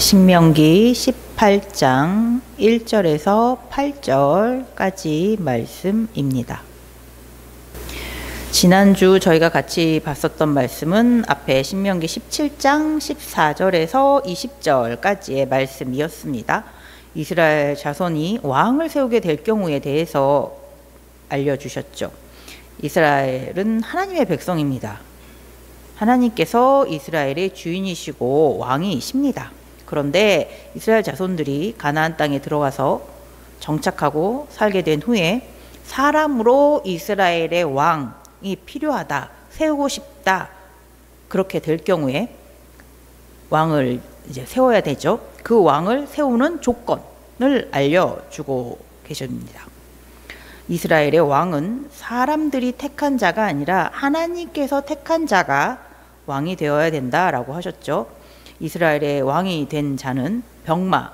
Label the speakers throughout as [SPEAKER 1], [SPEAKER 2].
[SPEAKER 1] 신명기 18장 1절에서 8절까지 말씀입니다. 지난주 저희가 같이 봤었던 말씀은 앞에 신명기 17장 14절에서 20절까지의 말씀이었습니다. 이스라엘 자손이 왕을 세우게 될 경우에 대해서 알려주셨죠. 이스라엘은 하나님의 백성입니다. 하나님께서 이스라엘의 주인이시고 왕이십니다. 그런데 이스라엘 자손들이 가나안 땅에 들어가서 정착하고 살게 된 후에 사람으로 이스라엘의 왕이 필요하다, 세우고 싶다, 그렇게 될 경우에 왕을 이제 세워야 되죠. 그 왕을 세우는 조건을 알려주고 계십니다. 이스라엘의 왕은 사람들이 택한 자가 아니라 하나님께서 택한 자가 왕이 되어야 된다라고 하셨죠. 이스라엘의 왕이 된 자는 병마,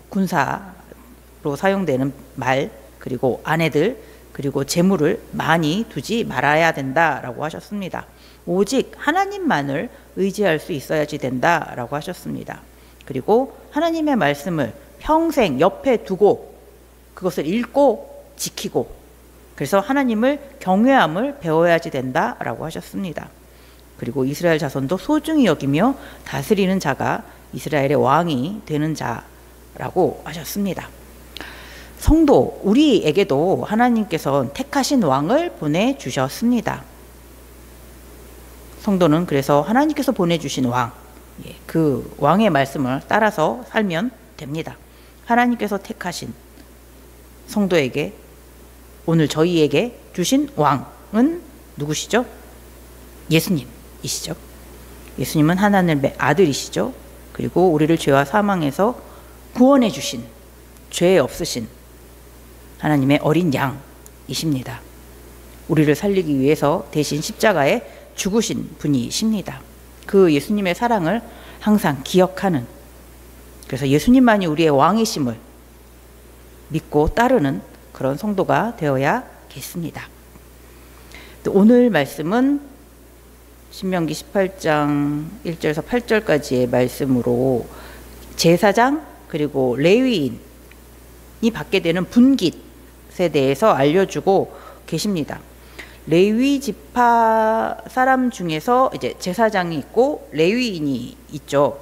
[SPEAKER 1] 군사로 사용되는 말, 그리고 아내들, 그리고 재물을 많이 두지 말아야 된다라고 하셨습니다. 오직 하나님만을 의지할 수 있어야지 된다라고 하셨습니다. 그리고 하나님의 말씀을 평생 옆에 두고 그것을 읽고 지키고, 그래서 하나님을 경외함을 배워야지 된다라고 하셨습니다. 그리고 이스라엘 자손도 소중히 여기며 다스리는 자가 이스라엘의 왕이 되는 자라고 하셨습니다. 성도, 우리에게도 하나님께서 택하신 왕을 보내주셨습니다. 성도는 그래서 하나님께서 보내주신 왕, 그 왕의 말씀을 따라서 살면 됩니다. 하나님께서 택하신 성도에게, 오늘 저희에게 주신 왕은 누구시죠? 예수님이시죠. 예수님은 하나님의 아들이시죠. 그리고 우리를 죄와 사망에서 구원해 주신, 죄 없으신 하나님의 어린 양이십니다. 우리를 살리기 위해서 대신 십자가에 죽으신 분이십니다. 그 예수님의 사랑을 항상 기억하는, 그래서 예수님만이 우리의 왕이심을 믿고 따르는 그런 성도가 되어야겠습니다. 오늘 말씀은 신명기 18장 1절에서 8절까지의 말씀으로 제사장 그리고 레위인이 받게 되는 분깃에 대해서 알려주고 계십니다. 레위 지파 사람 중에서 이제 제사장이 있고 레위인이 있죠.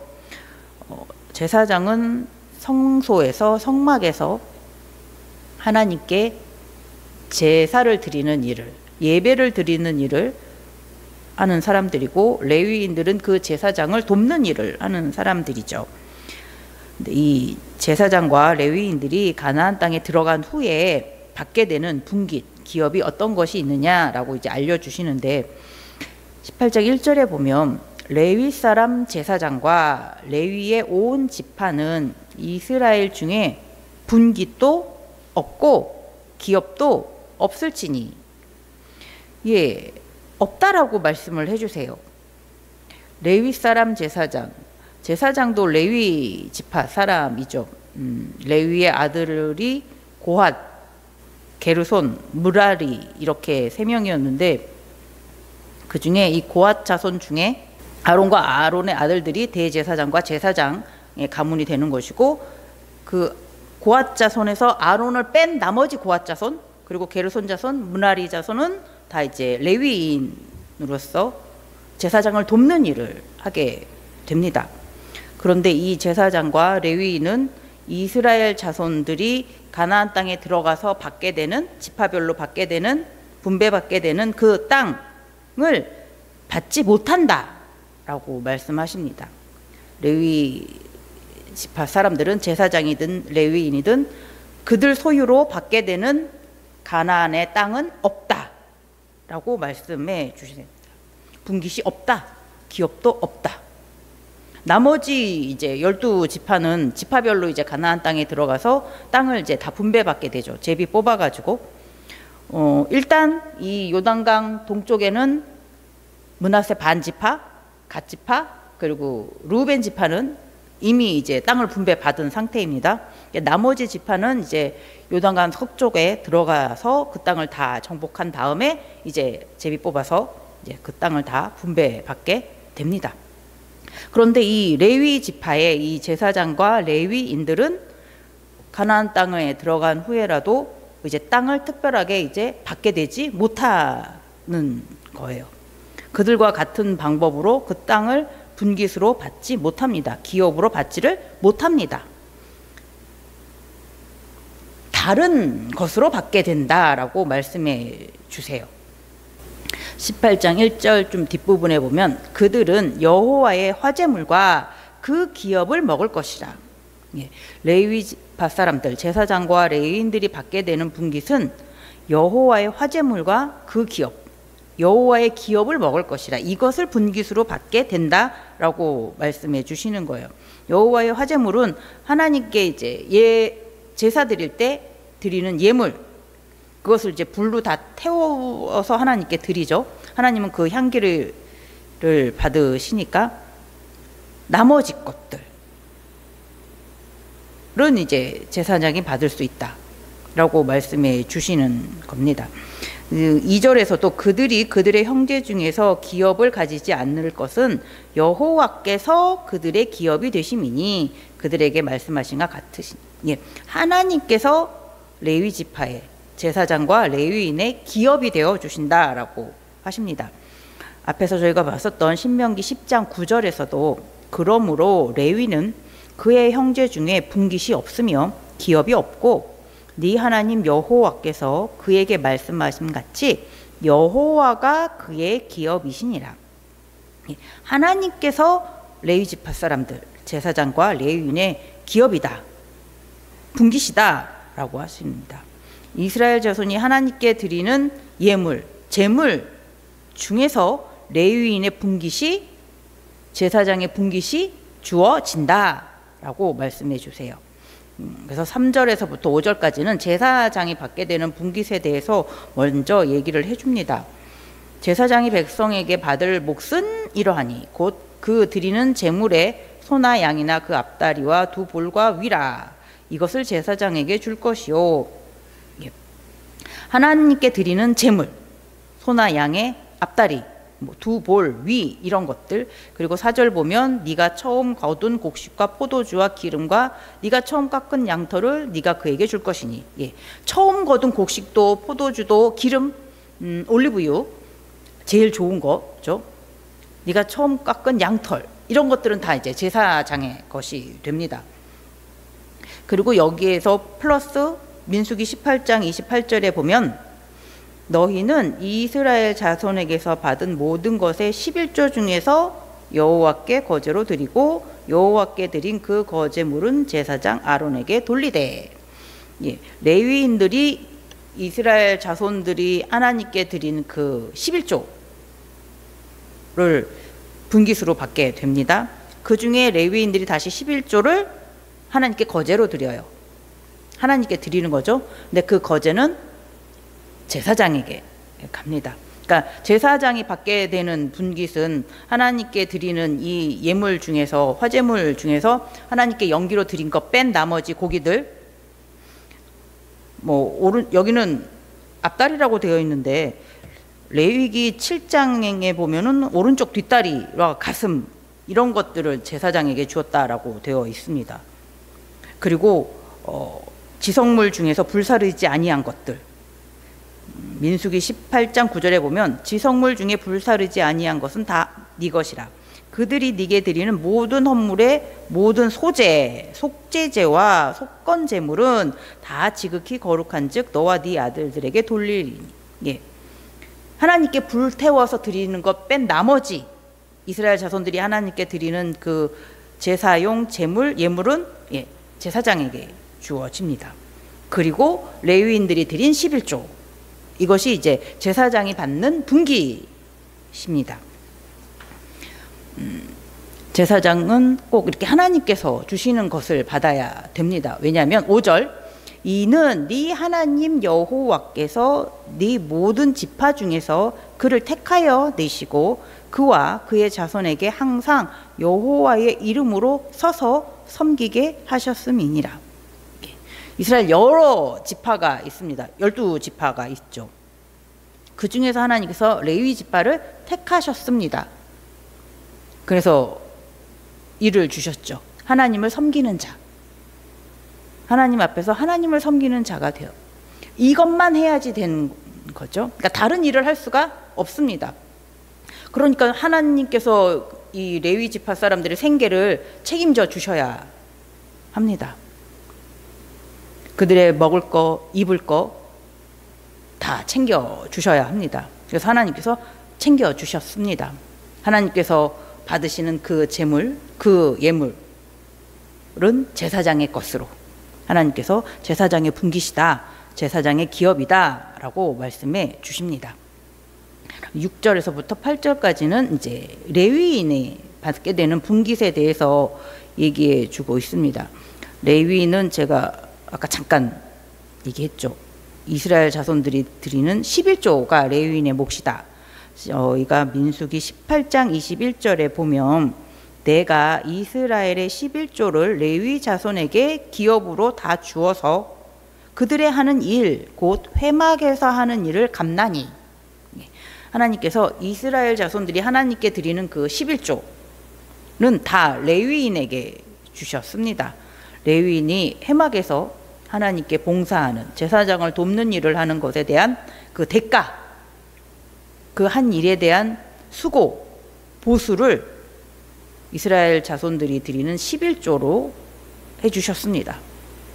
[SPEAKER 1] 제사장은 성소에서, 성막에서 하나님께 제사를 드리는 일을, 예배를 드리는 일을 하는 사람들이고, 레위인들은 그 제사장을 돕는 일을 하는 사람들이죠. 근데 이 제사장과 레위인들이 가나안 땅에 들어간 후에 받게 되는 분깃, 기업이 어떤 것이 있느냐라고 이제 알려주시는데, 18장 1절에 보면 레위 사람 제사장과 레위의 온 지파는 이스라엘 중에 분깃도 없고 기업도 없을지니, 없다라고 말씀을 해주세요. 레위 사람 제사장, 제사장도 레위 지파 사람이죠. 레위의 아들이 고핫, 게르손, 무라리, 이렇게 3명이었는데 그 중에 이 고핫 자손 중에 아론과 아론의 아들들이 대제사장과 제사장의 가문이 되는 것이고, 그 고핫 자손에서 아론을 뺀 나머지 고핫 자손, 그리고 게르손 자손, 무라리 자손은 다 이제 레위인으로서 제사장을 돕는 일을 하게 됩니다. 그런데 이 제사장과 레위인은 이스라엘 자손들이 가나안 땅에 들어가서 받게 되는, 지파별로 받게 되는, 분배받게 되는 그 땅을 받지 못한다라고 말씀하십니다. 레위 지파 사람들은 제사장이든 레위인이든 그들 소유로 받게 되는 가나안의 땅은 없다라고 말씀해 주십니다. 분깃이 없다, 기업도 없다. 나머지 이제 12지파는 지파별로 이제 가나안 땅에 들어가서 땅을 이제 다 분배받게 되죠. 제비 뽑아가지고. 일단 이 요단강 동쪽에는 므낫세 반지파, 갓지파, 그리고 루벤 지파는 이미 이제 땅을 분배받은 상태입니다. 나머지 지파는 이제 요단강 서쪽에 들어가서 그 땅을 다 정복한 다음에 이제 제비 뽑아서 이제 그 땅을 다 분배받게 됩니다. 그런데 이 레위 지파의 이 제사장과 레위인들은 가나안 땅에 들어간 후에라도 이제 땅을 특별하게 이제 받게 되지 못하는 거예요. 그들과 같은 방법으로 그 땅을 분깃으로 받지 못합니다. 기업으로 받지를 못합니다. 다른 것으로 받게 된다라고 말씀해 주세요. 18장 1절 좀 뒷부분에 보면 그들은 여호와의 화제물과 그 기업을 먹을 것이라. 레위파 사람들, 제사장과 레위인들이 받게 되는 분깃은 여호와의 화제물과 그 기업, 여호와의 기업을 먹을 것이라. 이것을 분깃으로 받게 된다라고 말씀해 주시는 거예요. 여호와의 화제물은 하나님께 이제 제사 드릴 때 드리는 예물, 그것을 이제 불로 다 태워서 하나님께 드리죠. 하나님은 그 향기를 받으시니까 나머지 것들은 이제 제사장이 받을 수 있다라고 말씀해 주시는 겁니다. 2절에서도 그들이 그들의 형제 중에서 기업을 가지지 않을 것은 여호와께서 그들의 기업이 되심이니 그들에게 말씀하신 것 같으시니, 하나님께서 레위 지파의 제사장과 레위인의 기업이 되어 주신다라고 하십니다. 앞에서 저희가 봤었던 신명기 10장 9절에서도 그러므로 레위는 그의 형제 중에 분깃이 없으며 기업이 없고 네 하나님 여호와께서 그에게 말씀하신 같이 여호와가 그의 기업이시니라. 하나님께서 레위 지파 사람들, 제사장과 레위인의 기업이다, 분깃이다 라고 하십니다. 이스라엘 자손이 하나님께 드리는 예물, 제물 중에서 레위인의 분깃이, 제사장의 분깃이 주어진다 라고 말씀해 주세요. 그래서 3절에서부터 5절까지는 제사장이 받게 되는 분깃에 대해서 먼저 얘기를 해줍니다. 제사장이 백성에게 받을 몫은 이러하니 곧 그 드리는 제물에 소나 양이나 그 앞다리와 두 볼과 위라. 이것을 제사장에게 줄 것이요. 하나님께 드리는 제물, 소나 양의 앞다리, 두 볼, 위 이런 것들. 그리고 4절 보면 네가 처음 거둔 곡식과 포도주와 기름과 네가 처음 깎은 양털을 네가 그에게 줄 것이니. 처음 거둔 곡식도 포도주도 기름, 올리브유 제일 좋은 거죠. 네가 처음 깎은 양털 이런 것들은 다 이제 제사장의 것이 됩니다. 그리고 여기에서 플러스 민수기 18장 28절에 보면 너희는 이스라엘 자손에게서 받은 모든 것의 11조 중에서 여호와께 거제로 드리고 여호와께 드린 그 거제물은 제사장 아론에게 돌리되. 레위인들이 이스라엘 자손들이 하나님께 드린 그 11조를 분깃으로 받게 됩니다. 그 중에 레위인들이 다시 11조를 하나님께 거제로 드려요. 하나님께 드리는 거죠. 근데 그 거제는 제사장에게 갑니다. 그러니까 제사장이 받게 되는 분깃은 하나님께 드리는 이 예물 중에서, 화제물 중에서 하나님께 연기로 드린 거 뺀 나머지 고기들, 여기는 앞다리라고 되어 있는데 레위기 7장에 보면은 오른쪽 뒷다리와 가슴 이런 것들을 제사장에게 주었다라고 되어 있습니다. 그리고 지성물 중에서 불사르지 아니한 것들, 민수기 18장 9절에 보면 지성물 중에 불사르지 아니한 것은 다 네 것이라. 그들이 네게 드리는 모든 헌물의 모든 소제, 속제제와 속건제물은 다 지극히 거룩한즉 너와 네 아들들에게 돌리리니. 하나님께 불 태워서 드리는 것 뺀 나머지 이스라엘 자손들이 하나님께 드리는 그 제사용 제물, 예물은 제사장에게 주어집니다. 그리고 레위인들이 드린 11조, 이것이 이제 제사장이 받는 분깃입니다. 제사장은 꼭 이렇게 하나님께서 주시는 것을 받아야 됩니다. 왜냐하면 5절, 이는 네 하나님 여호와께서 네 모든 지파 중에서 그를 택하여 내시고 그와 그의 자손에게 항상 여호와의 이름으로 서서 섬기게 하셨음이니라. 이스라엘 여러 지파가 있습니다. 12지파가 있죠. 그 중에서 하나님께서 레위 지파를 택하셨습니다. 그래서 일을 주셨죠. 하나님을 섬기는 자. 하나님 앞에서 하나님을 섬기는 자가 되어. 이것만 해야지 되는 거죠. 그러니까 다른 일을 할 수가 없습니다. 그러니까 하나님께서 이 레위 지파 사람들의 생계를 책임져 주셔야 합니다. 그들의 먹을 거, 입을 거 다 챙겨 주셔야 합니다. 그래서 하나님께서 챙겨 주셨습니다. 하나님께서 받으시는 그 재물, 그 예물은 제사장의 것으로 하나님께서 제사장의 분깃이다, 제사장의 기업이다 라고 말씀해 주십니다. 6절에서부터 8절까지는 이제 레위인이 받게 되는 분깃에 대해서 얘기해 주고 있습니다. 레위인은 제가 아까 잠깐 얘기했죠. 이스라엘 자손들이 드리는 11조가 레위인의 몫이다. 저희가 민수기 18장 21절에 보면 내가 이스라엘의 11조를 레위 자손에게 기업으로 다 주어서 그들의 하는 일, 곧 회막에서 하는 일을 감나니. 하나님께서 이스라엘 자손들이 하나님께 드리는 그 11조는 다 레위인에게 주셨습니다. 레위인이 회막에서 하나님께 봉사하는, 제사장을 돕는 일을 하는 것에 대한 그 대가, 그 한 일에 대한 수고, 보수를 이스라엘 자손들이 드리는 11조로 해주셨습니다.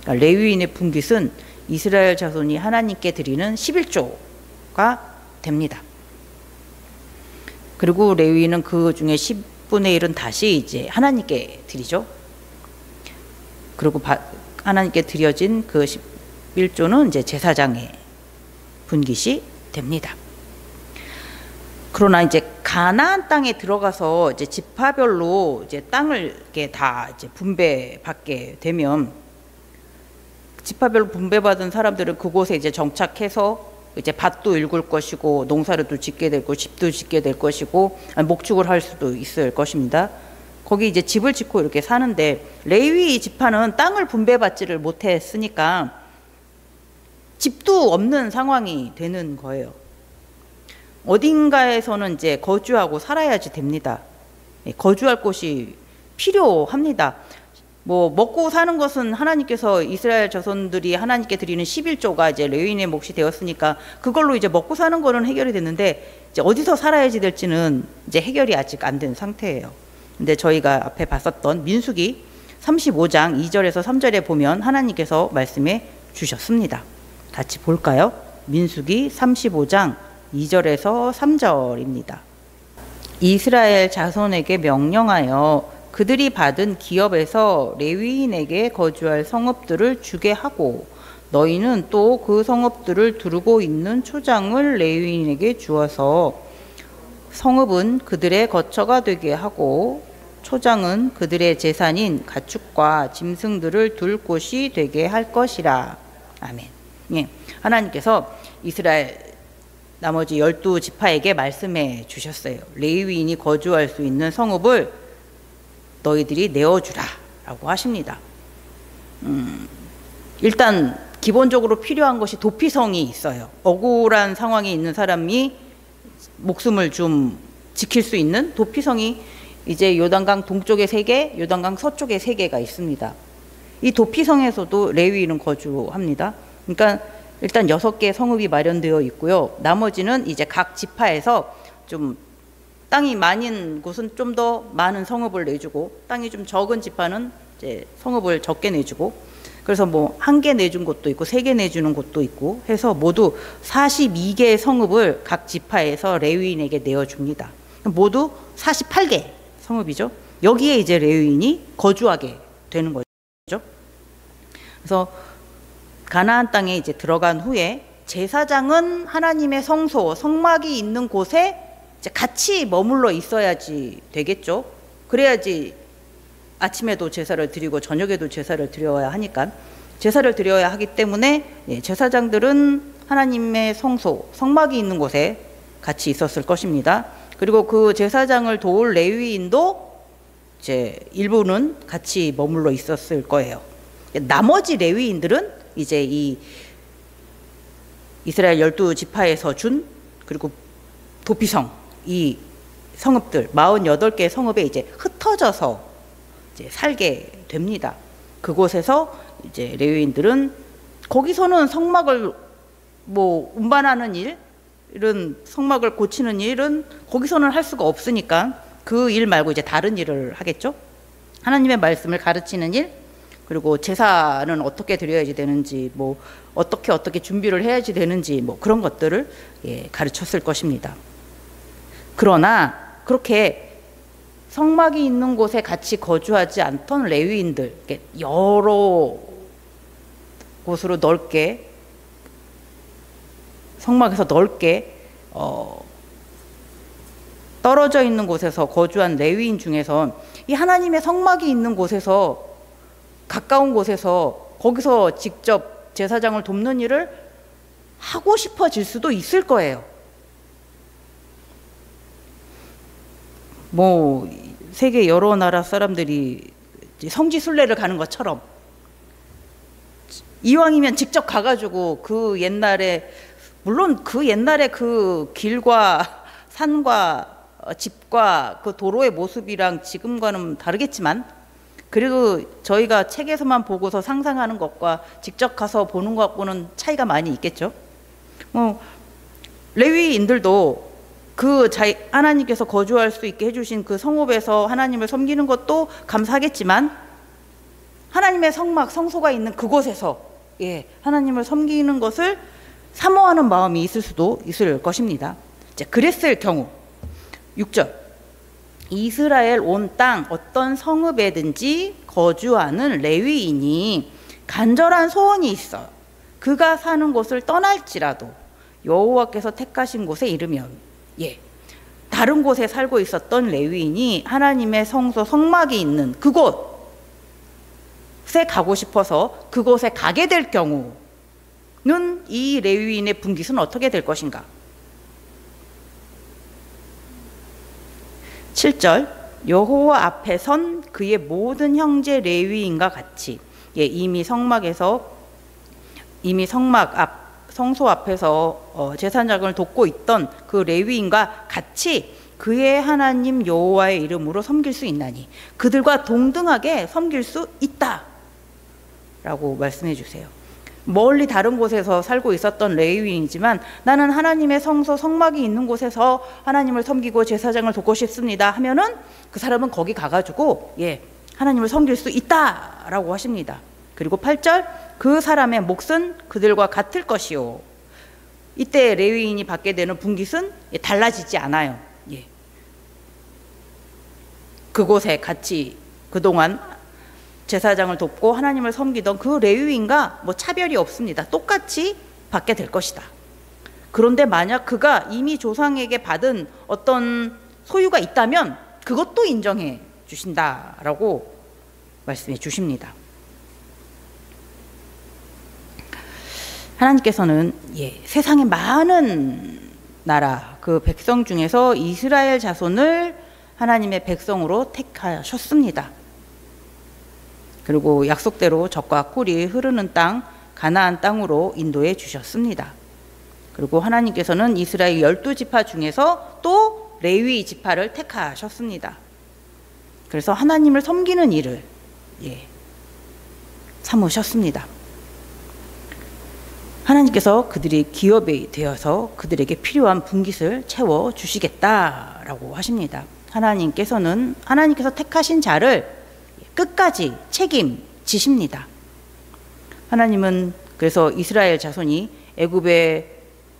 [SPEAKER 1] 그러니까 레위인의 분깃은 이스라엘 자손이 하나님께 드리는 11조가 됩니다. 그리고 레위인은 그 중에 10분의 1은 다시 이제 하나님께 드리죠. 그리고 하나님께 드려진 그 11조는 이제 제사장의 분깃이 됩니다. 그러나 이제 가나안 땅에 들어가서 이제 지파별로 이제 땅을 이렇게 다 이제 분배받게 되면 지파별로 분배받은 사람들은 그곳에 이제 정착해서 이제 밭도 일굴 것이고 농사를 짓게 될 것이고 집도 짓게 될 것이고 목축을 할 수도 있을 것입니다. 거기 이제 집을 짓고 이렇게 사는데 레위 지파는 땅을 분배받지를 못했으니까 집도 없는 상황이 되는 거예요. 어딘가에서는 이제 거주하고 살아야지 됩니다. 거주할 곳이 필요합니다. 뭐 먹고 사는 것은 하나님께서 이스라엘 자손들이 하나님께 드리는 11조가 이제 레위인의 몫이 되었으니까 그걸로 이제 먹고 사는 거는 해결이 됐는데 이제 어디서 살아야지 될지는 이제 해결이 아직 안 된 상태예요. 근데 저희가 앞에 봤었던 민수기 35장 2절에서 3절에 보면 하나님께서 말씀해 주셨습니다. 같이 볼까요? 민수기 35장 2절에서 3절입니다. 이스라엘 자손에게 명령하여 그들이 받은 기업에서 레위인에게 거주할 성읍들을 주게 하고 너희는 또 그 성읍들을 두르고 있는 초장을 레위인에게 주어서 성읍은 그들의 거처가 되게 하고 초장은 그들의 재산인 가축과 짐승들을 둘 곳이 되게 할 것이라. 아멘. 예, 하나님께서 이스라엘 나머지 12지파에게 말씀해 주셨어요. 레위인이 거주할 수 있는 성읍을 너희들이 내어주라 라고 하십니다. 일단 기본적으로 필요한 것이 도피성이 있어요. 억울한 상황에 있는 사람이 목숨을 좀 지킬 수 있는 도피성이 이제 요단강 동쪽에 3개, 요단강 서쪽에 3개가 있습니다. 이 도피성에서도 레위인은 거주합니다. 그러니까 일단 6개의 성읍이 마련되어 있고요. 나머지는 이제 각 지파에서 좀 땅이 많은 곳은 좀 더 많은 성읍을 내주고 땅이 좀 적은 지파는 이제 성읍을 적게 내주고 그래서 뭐 1개 내준 곳도 있고 3개 내주는 곳도 있고 해서 모두 42개의 성읍을 각 지파에서 레위인에게 내어줍니다. 모두 48개 성읍이죠. 여기에 이제 레위인이 거주하게 되는 거죠. 그래서 가나안 땅에 이제 들어간 후에 제사장은 하나님의 성소, 성막이 있는 곳에 이제 같이 머물러 있어야지 되겠죠. 그래야지 아침에도 제사를 드리고 저녁에도 제사를 드려야 하니까 제사를 드려야 하기 때문에 제사장들은 하나님의 성소, 성막이 있는 곳에 같이 있었을 것입니다. 그리고 그 제사장을 도울 레위인도 이제 일부는 같이 머물러 있었을 거예요. 나머지 레위인들은 이제 이 이스라엘 12지파에서 준 그리고 도피성 이 성읍들 48개의 성읍에 이제 흩어져서 이제 살게 됩니다. 그곳에서 이제 레위인들은 거기서는 성막을 뭐 운반하는 일, 이런 성막을 고치는 일은 거기서는 할 수가 없으니까 그 일 말고 이제 다른 일을 하겠죠. 하나님의 말씀을 가르치는 일, 그리고 제사는 어떻게 드려야지 되는지, 뭐 어떻게 준비를 해야지 되는지, 뭐 그런 것들을 가르쳤을 것입니다. 그러나 그렇게 성막이 있는 곳에 같이 거주하지 않던 레위인들, 여러 곳으로 넓게, 성막에서 넓게 떨어져 있는 곳에서 거주한 레위인 중에서 이 하나님의 성막이 있는 곳에서, 가까운 곳에서 거기서 직접 제사장을 돕는 일을 하고 싶어질 수도 있을 거예요. 뭐 세계 여러 나라 사람들이 성지순례를 가는 것처럼 이왕이면 직접 가가지고 그 옛날에, 물론 그 옛날에 그 길과 산과 집과 그 도로의 모습이랑 지금과는 다르겠지만, 그래도 저희가 책에서만 보고서 상상하는 것과 직접 가서 보는 것과는 차이가 많이 있겠죠. 레위인들도 그 하나님께서 거주할 수 있게 해주신 그 성읍에서 하나님을 섬기는 것도 감사하겠지만, 하나님의 성막, 성소가 있는 그곳에서 하나님을 섬기는 것을 사모하는 마음이 있을 수도 있을 것입니다. 그랬을 경우 6절, 이스라엘 온 땅 어떤 성읍에든지 거주하는 레위인이 간절한 소원이 있어 그가 사는 곳을 떠날지라도 여호와께서 택하신 곳에 이르면, 다른 곳에 살고 있었던 레위인이 하나님의 성소, 성막이 있는 그곳에 가고 싶어서 그곳에 가게 될 경우는 이 레위인의 분깃은 어떻게 될 것인가? 7절, 여호와 앞에 선 그의 모든 형제 레위인과 같이, 이미 성막 앞, 성소 앞에서 제사장을 돕고 있던 그 레위인과 같이 그의 하나님 여호와의 이름으로 섬길 수 있나니 그들과 동등하게 섬길 수 있다 라고 말씀해 주세요. 멀리 다른 곳에서 살고 있었던 레위인이지만 나는 하나님의 성소, 성막이 있는 곳에서 하나님을 섬기고 제사장을 돕고 싶습니다 하면은 그 사람은 거기 가가지고 하나님을 섬길 수 있다라고 하십니다. 그리고 8절, 그 사람의 몫은 그들과 같을 것이요. 이때 레위인이 받게 되는 분깃은 달라지지 않아요. 그곳에 같이 그동안 제사장을 돕고 하나님을 섬기던 그 레위인과 뭐 차별이 없습니다. 똑같이 받게 될 것이다. 그런데 만약 그가 이미 조상에게 받은 어떤 소유가 있다면 그것도 인정해 주신다라고 말씀해 주십니다. 하나님께서는 세상의 많은 나라 그 백성 중에서 이스라엘 자손을 하나님의 백성으로 택하셨습니다. 그리고 약속대로 젖과 꿀이 흐르는 땅 가나안 땅으로 인도해 주셨습니다. 그리고 하나님께서는 이스라엘 12지파 중에서 또 레위 지파를 택하셨습니다. 그래서 하나님을 섬기는 일을 삼으셨습니다. 하나님께서 그들이 기업이 되어서 그들에게 필요한 분깃을 채워주시겠다라고 하십니다. 하나님께서 택하신 자를 끝까지 책임지십니다. 하나님은 그래서 이스라엘 자손이 애굽의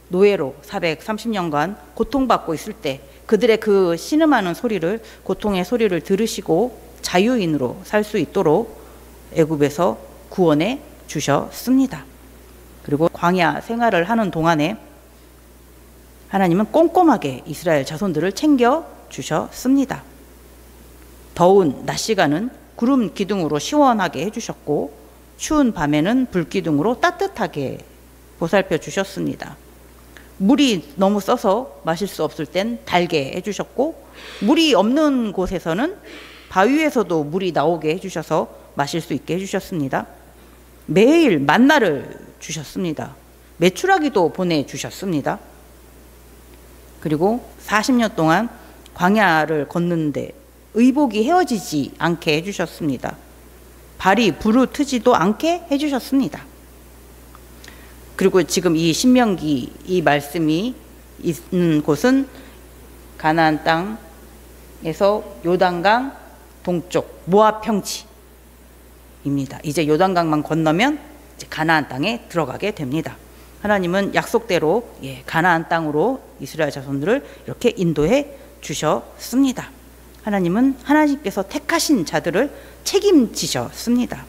[SPEAKER 1] 노예로 430년간 고통받고 있을 때 그들의 그 신음하는 소리를, 고통의 소리를 들으시고 자유인으로 살 수 있도록 애굽에서 구원해 주셨습니다. 그리고 광야 생활을 하는 동안에 하나님은 꼼꼼하게 이스라엘 자손들을 챙겨 주셨습니다. 더운 낮 시간은 구름 기둥으로 시원하게 해주셨고 추운 밤에는 불 기둥으로 따뜻하게 보살펴 주셨습니다. 물이 너무 써서 마실 수 없을 땐 달게 해주셨고 물이 없는 곳에서는 바위에서도 물이 나오게 해주셔서 마실 수 있게 해주셨습니다. 매일 만나를 주셨습니다. 메추라기도 보내주셨습니다. 그리고 40년 동안 광야를 걷는데 의복이 헤어지지 않게 해주셨습니다. 발이 부르트지도 않게 해주셨습니다. 그리고 지금 이 신명기 이 말씀이 있는 곳은 가나안 땅에서 요단강 동쪽 모압 평지입니다. 이제 요단강만 건너면 이제 가나안 땅에 들어가게 됩니다. 하나님은 약속대로 가나안 땅으로 이스라엘 자손들을 이렇게 인도해 주셨습니다. 하나님은 하나님께서 택하신 자들을 책임지셨습니다.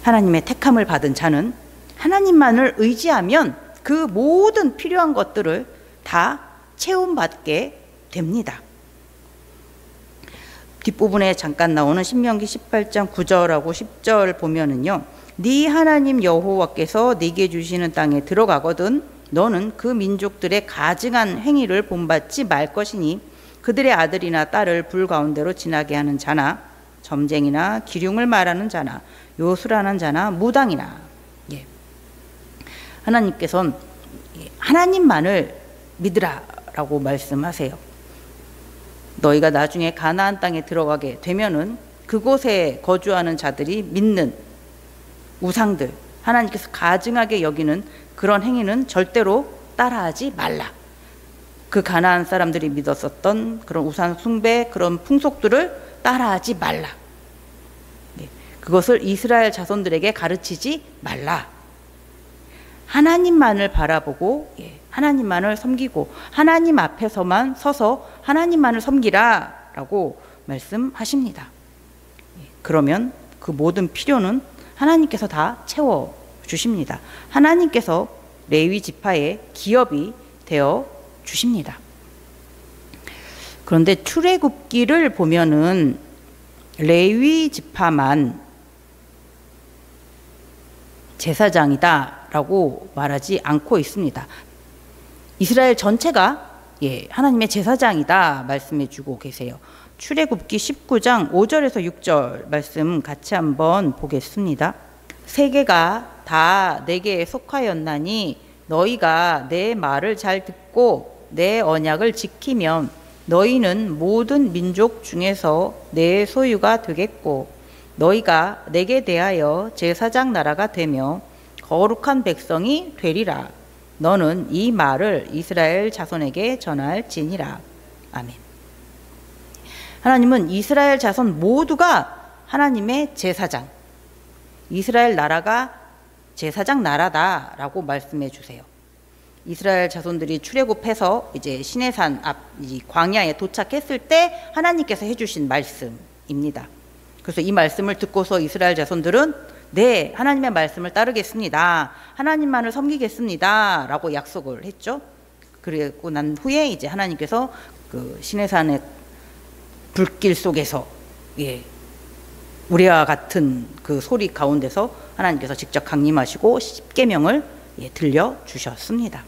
[SPEAKER 1] 하나님의 택함을 받은 자는 하나님만을 의지하면 그 모든 필요한 것들을 다 채움받게 됩니다. 뒷부분에 잠깐 나오는 신명기 18장 9절하고 10절 보면은요, 네 하나님 여호와께서 네게 주시는 땅에 들어가거든 너는 그 민족들의 가증한 행위를 본받지 말 것이니 그들의 아들이나 딸을 불 가운데로 지나게 하는 자나 점쟁이나 기륭을 말하는 자나 요술하는 자나 무당이나 하나님께서는 하나님만을 믿으라라고 말씀하세요. 너희가 나중에 가나안 땅에 들어가게 되면은 그곳에 거주하는 자들이 믿는 우상들, 하나님께서 가증하게 여기는 그런 행위는 절대로 따라하지 말라. 그 가나안 사람들이 믿었었던 그런 우상 숭배, 그런 풍속들을 따라하지 말라. 그것을 이스라엘 자손들에게 가르치지 말라. 하나님만을 바라보고 하나님만을 섬기고 하나님 앞에서만 서서 하나님만을 섬기라 라고 말씀하십니다. 그러면 그 모든 필요는 하나님께서 다 채워주십니다. 하나님께서 레위 지파의 기업이 되어 주십니다. 그런데 출애굽기를 보면은 레위 지파만 제사장이다 라고 말하지 않고 있습니다. 이스라엘 전체가 하나님의 제사장이다 말씀해 주고 계세요. 출애굽기 19장 5절에서 6절 말씀 같이 한번 보겠습니다. 세계가 다 내게 속하였나니 너희가 내 말을 잘 듣고 내 언약을 지키면 너희는 모든 민족 중에서 내 소유가 되겠고 너희가 내게 대하여 제사장 나라가 되며 거룩한 백성이 되리라. 너는 이 말을 이스라엘 자손에게 전할지니라. 아멘. 하나님은 이스라엘 자손 모두가 하나님의 제사장, 이스라엘 나라가 제사장 나라다라고 말씀해 주세요. 이스라엘 자손들이 출애굽해서 이제 시내산 앞 이 광야에 도착했을 때 하나님께서 해주신 말씀입니다. 그래서 이 말씀을 듣고서 이스라엘 자손들은 네, 하나님의 말씀을 따르겠습니다. 하나님만을 섬기겠습니다. 라고 약속을 했죠. 그리고 난 후에 이제 하나님께서 그 시내산의 불길 속에서 우리와 같은 그 소리 가운데서 하나님께서 직접 강림하시고 십계명을 들려주셨습니다.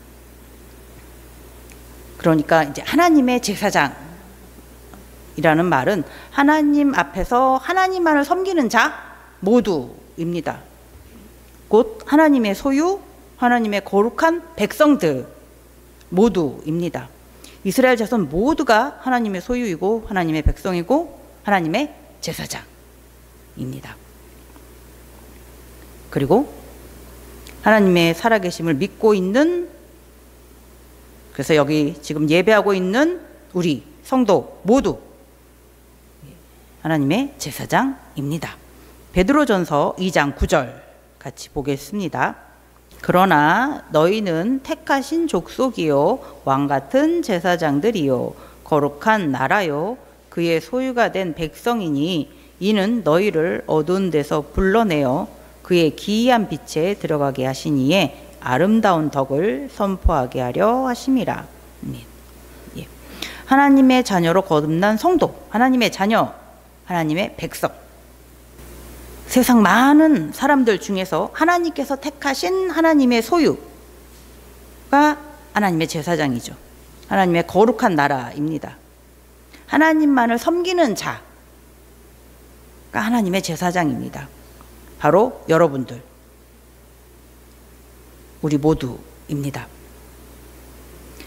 [SPEAKER 1] 그러니까 이제 하나님의 제사장이라는 말은 하나님 앞에서 하나님만을 섬기는 자 모두입니다. 곧 하나님의 소유, 하나님의 거룩한 백성들 모두입니다. 이스라엘 자손 모두가 하나님의 소유이고 하나님의 백성이고 하나님의 제사장입니다. 그리고 하나님의 살아계심을 믿고 있는, 그래서 여기 지금 예배하고 있는 우리 성도 모두 하나님의 제사장입니다. 베드로전서 2장 9절 같이 보겠습니다. 그러나 너희는 택하신 족속이요 왕같은 제사장들이요 거룩한 나라요 그의 소유가 된 백성이니 이는 너희를 어두운 데서 불러내어 그의 기이한 빛에 들어가게 하시니에 아름다운 덕을 선포하게 하려 하심이라. 하나님의 자녀로 거듭난 성도, 하나님의 자녀, 하나님의 백성, 세상 많은 사람들 중에서 하나님께서 택하신 하나님의 소유가 하나님의 제사장이죠. 하나님의 거룩한 나라입니다. 하나님만을 섬기는 자가 하나님의 제사장입니다. 바로 여러분들, 우리 모두입니다.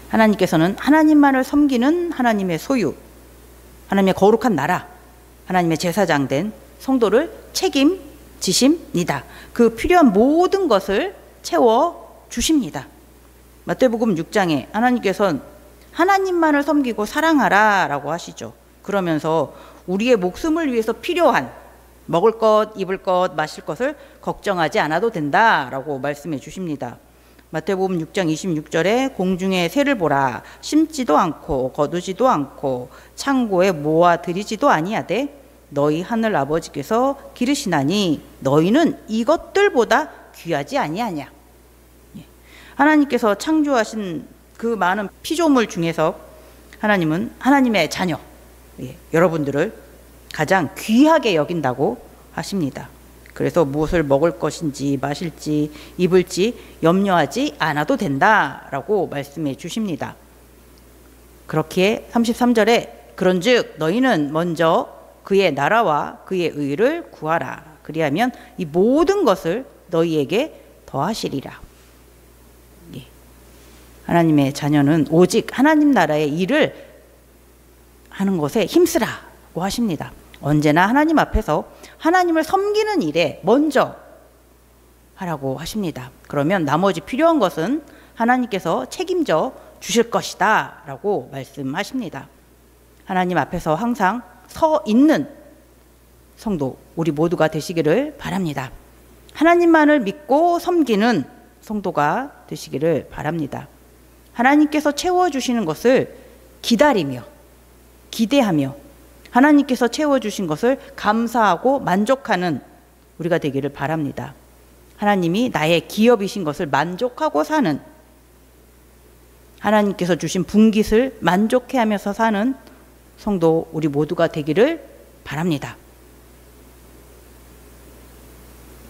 [SPEAKER 1] 하나님께서는 하나님만을 섬기는 하나님의 소유, 하나님의 거룩한 나라, 하나님의 제사장 된 성도를 책임지십니다. 그 필요한 모든 것을 채워주십니다. 마태복음 6장에 하나님께서는 하나님만을 섬기고 사랑하라 라고 하시죠. 그러면서 우리의 목숨을 위해서 필요한 먹을 것, 입을 것, 마실 것을 걱정하지 않아도 된다라고 말씀해 주십니다. 마태복음 6장 26절에 공중의 새를 보라. 심지도 않고 거두지도 않고 창고에 모아들이지도 아니하되 너희 하늘 아버지께서 기르시나니 너희는 이것들보다 귀하지 아니하냐. 하나님께서 창조하신 그 많은 피조물 중에서 하나님은 하나님의 자녀, 여러분들을 가장 귀하게 여긴다고 하십니다. 그래서 무엇을 먹을 것인지 마실지 입을지 염려하지 않아도 된다라고 말씀해 주십니다. 그렇기에 33절에 그런즉 너희는 먼저 그의 나라와 그의 의를 구하라. 그리하면 이 모든 것을 너희에게 더하시리라. 하나님의 자녀는 오직 하나님 나라의 일을 하는 것에 힘쓰라고 하십니다. 언제나 하나님 앞에서 하나님을 섬기는 일에 먼저 하라고 하십니다. 그러면 나머지 필요한 것은 하나님께서 책임져 주실 것이다 라고 말씀하십니다. 하나님 앞에서 항상 서 있는 성도 우리 모두가 되시기를 바랍니다. 하나님만을 믿고 섬기는 성도가 되시기를 바랍니다. 하나님께서 채워주시는 것을 기다리며 기대하며 하나님께서 채워주신 것을 감사하고 만족하는 우리가 되기를 바랍니다. 하나님이 나의 기업이신 것을 만족하고 사는, 하나님께서 주신 분깃을 만족해하면서 사는 성도 우리 모두가 되기를 바랍니다.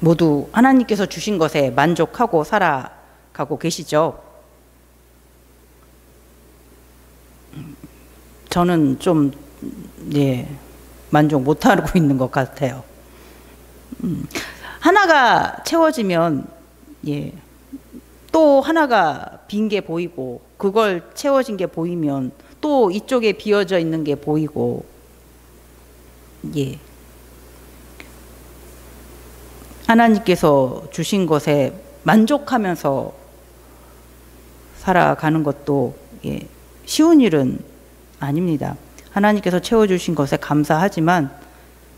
[SPEAKER 1] 모두 하나님께서 주신 것에 만족하고 살아가고 계시죠? 저는 좀 만족 못하고 있는 것 같아요. 하나가 채워지면 또 하나가 빈 게 보이고 그걸 채워진 게 보이면 또 이쪽에 비어져 있는 게 보이고 하나님께서 주신 것에 만족하면서 살아가는 것도 쉬운 일은 아닙니다. 하나님께서 채워주신 것에 감사하지만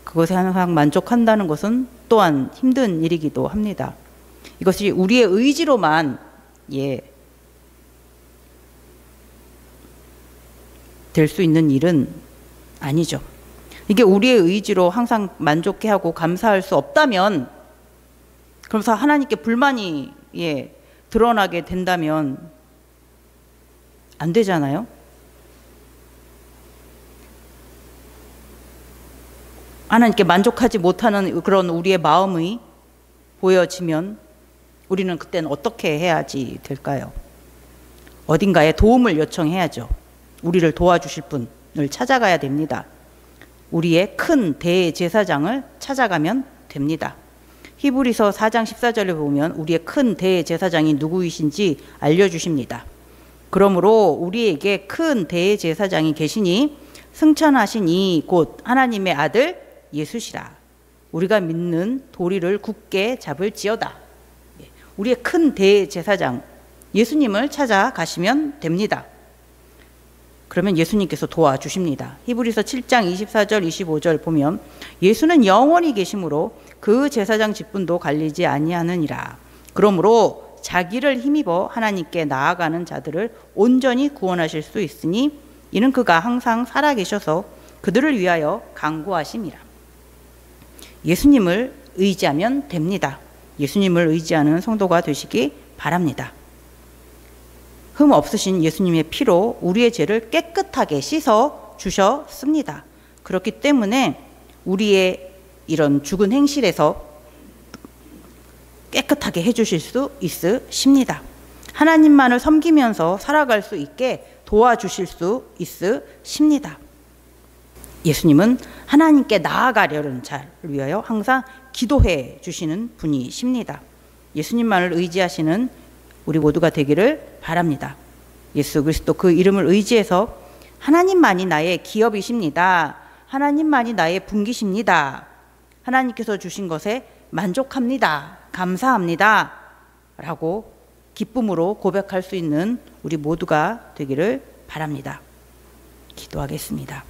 [SPEAKER 1] 그것에 항상 만족한다는 것은 또한 힘든 일이기도 합니다. 이것이 우리의 의지로만 될 수 있는 일은 아니죠. 이게 우리의 의지로 항상 만족해하고 감사할 수 없다면, 그러면서 하나님께 불만이 드러나게 된다면 안 되잖아요. 하나님께 만족하지 못하는 그런 우리의 마음이 보여지면 우리는 그때는 어떻게 해야지 될까요? 어딘가에 도움을 요청해야죠. 우리를 도와주실 분을 찾아가야 됩니다. 우리의 큰 대제사장을 찾아가면 됩니다. 히브리서 4장 14절에 보면 우리의 큰 대제사장이 누구이신지 알려주십니다. 그러므로 우리에게 큰 대제사장이 계시니 승천하신 이 곧 하나님의 아들 예수시라. 우리가 믿는 도리를 굳게 잡을지어다. 우리의 큰 대제사장 예수님을 찾아가시면 됩니다. 그러면 예수님께서 도와주십니다. 히브리서 7장 24절 25절 보면 예수는 영원히 계심으로 그 제사장 직분도 갈리지 아니하느니라. 그러므로 자기를 힘입어 하나님께 나아가는 자들을 온전히 구원하실 수 있으니 이는 그가 항상 살아계셔서 그들을 위하여 간구하심이라. 예수님을 의지하면 됩니다. 예수님을 의지하는 성도가 되시기 바랍니다. 흠 없으신 예수님의 피로 우리의 죄를 깨끗하게 씻어 주셨습니다. 그렇기 때문에 우리의 이런 죽은 행실에서 깨끗하게 해주실 수 있으십니다. 하나님만을 섬기면서 살아갈 수 있게 도와주실 수 있으십니다. 예수님은 하나님께 나아가려는 자를 위하여 항상 기도해 주시는 분이십니다. 예수님만을 의지하시는 우리 모두가 되기를 바랍니다. 예수 그리스도 그 이름을 의지해서 하나님만이 나의 기업이십니다. 하나님만이 나의 분기십니다. 하나님께서 주신 것에 만족합니다. 감사합니다. 라고 기쁨으로 고백할 수 있는 우리 모두가 되기를 바랍니다. 기도하겠습니다.